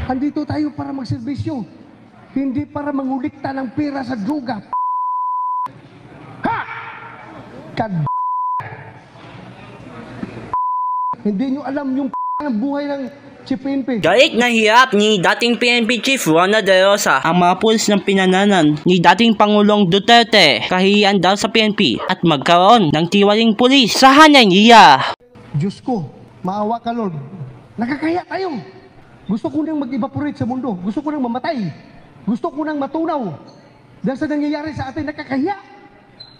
Andito tayo para magserbisyo, hindi para mangulikta ng pera sa droga. Ha! Hindi nyo alam yung ng buhay ng Chief PNP. Galit na hirap ni dating PNP Chief Ronald De Rosa ang mga pulis ng pinananan ni dating Pangulong Duterte. Kahihiyan daw sa PNP at magkaroon ng tiwaling pulis sa hanay niya. Diyos ko, maawa ka Lord. Nakakaya tayo. Gusto ko nang mag-evaporate sa mundo. Gusto ko nang mamatay. Gusto ko nang matunaw. Dahil sa nangyayari sa atin, nakakaya.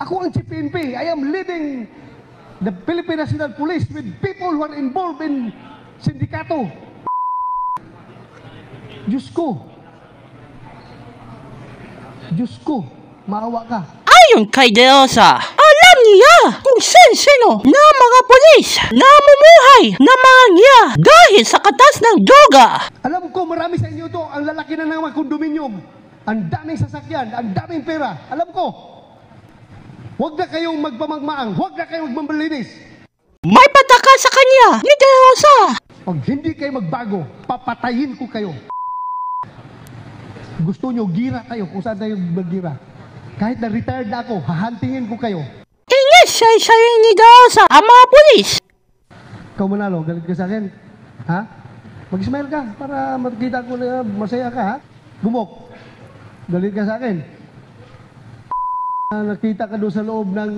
Ako ang Chief PNP. I am leading the Philippine National Police with people who are involved in sindikato. Diyos ko, maawa ka. Ayon kay De Rosa, alam niya kung sino na mga pulis na mamumuhay na mga niya dahil sa katas ng droga. Alam ko marami sa inyo to ang lalaki na ng mga kondominium. Ang daming sasakyan, ang daming pera. Alam ko. Huwag na kayong magpamagmaang, huwag na kayong magmamalinis. May pataka sa kanya ni De Rosa. Pag hindi kayo magbago, papatayin ko kayo. Gusto nyo, gira kayo kung saan tayo magira. Kahit na retired na ako, hahantingin ko kayo. Ingis siya ni De Rosa ang mga pulis. Ikaw manalo, galit ka sa akin? Ha? Mag-smile ka para makita ko na masaya ka, ha? Gumok. Galit ka sa akin? Nakita ka doon sa loob ng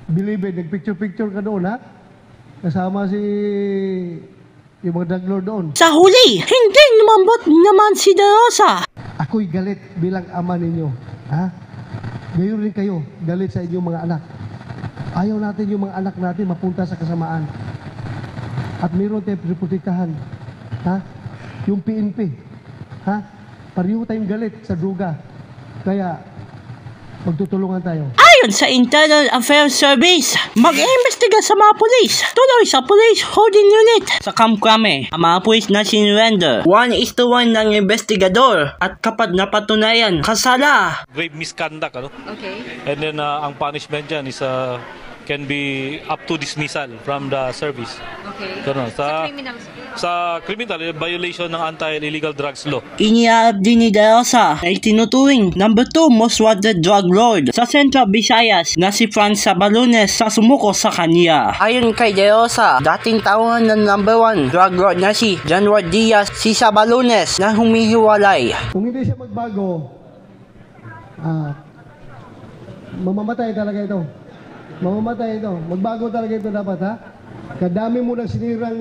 Bilibid, nagpicture-picture ka doon, ha? Kasama yung mga drug lord doon. Sa huli, hindi lumambot naman si De Rosa. Ako'y galit bilang ama ninyo, ha? Gayon rin kayo, galit sa inyong mga anak. Ayaw natin yung mga anak natin mapunta sa kasamaan. At meron tayong protektahan, ha? Yung PNP, ha? Pareho tayong galit sa droga. Kaya, magtutulungan tayo. Ayon sa Internal Affairs Service, mag-iimbestiga sa mga pulis tuloy sa Police Holding Unit sa Camp Crame. Ang mga pulis na sinurrender 1:1 ng investigador at kapag napatunayan kasala. Grave misconduct, ano? Okay. And then ang punishment dyan is can be up to dismissal from the service. Okay. Ganun. Sa criminals. Sa criminal, violation ng anti-illegal drugs law. Iniarap din ni De Rosa ay tinuturing number 2 most wanted drug lord sa Central Visayas na si Franz Sabalunes sa sumuko sa kanya. Ayon kay De Rosa, dating tauhan ng number 1 drug lord na si January Diaz, si Sabalunes na humihiwalay. Kung hindi siya magbago, mamamatay talaga ito. Mamamatay ito. Magbago talaga ito dapat, ha? Kadami mo nang sinirang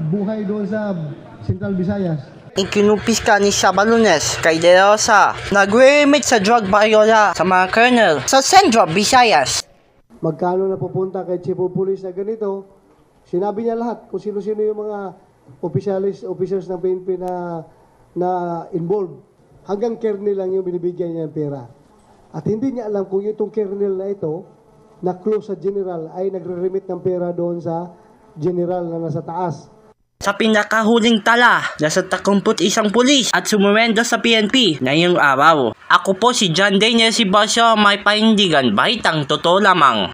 buhay doon sa Central Visayas. Ikinupis ka ni Sabalunes kay De Rosa. Nag-remit sa drug baryola sa mga colonel sa Central Visayas. Magkano na pupunta kay Chief of Police na ganito, sinabi niya lahat kung sino-sino yung mga officers ng PNP na involved. Hanggang kernel lang yung binibigyan niya ng pera. At hindi niya alam kung itong kernel na ito, na close sa general, ay nagre-remit ng pera doon sa general na nasa taas. Sa pinakahuling tala, nasa 31 pulis at sumurenda sa PNP ngayong araw. Ako po si John Daniel Sibasyo, may pahindigan, bahitang totoo lamang.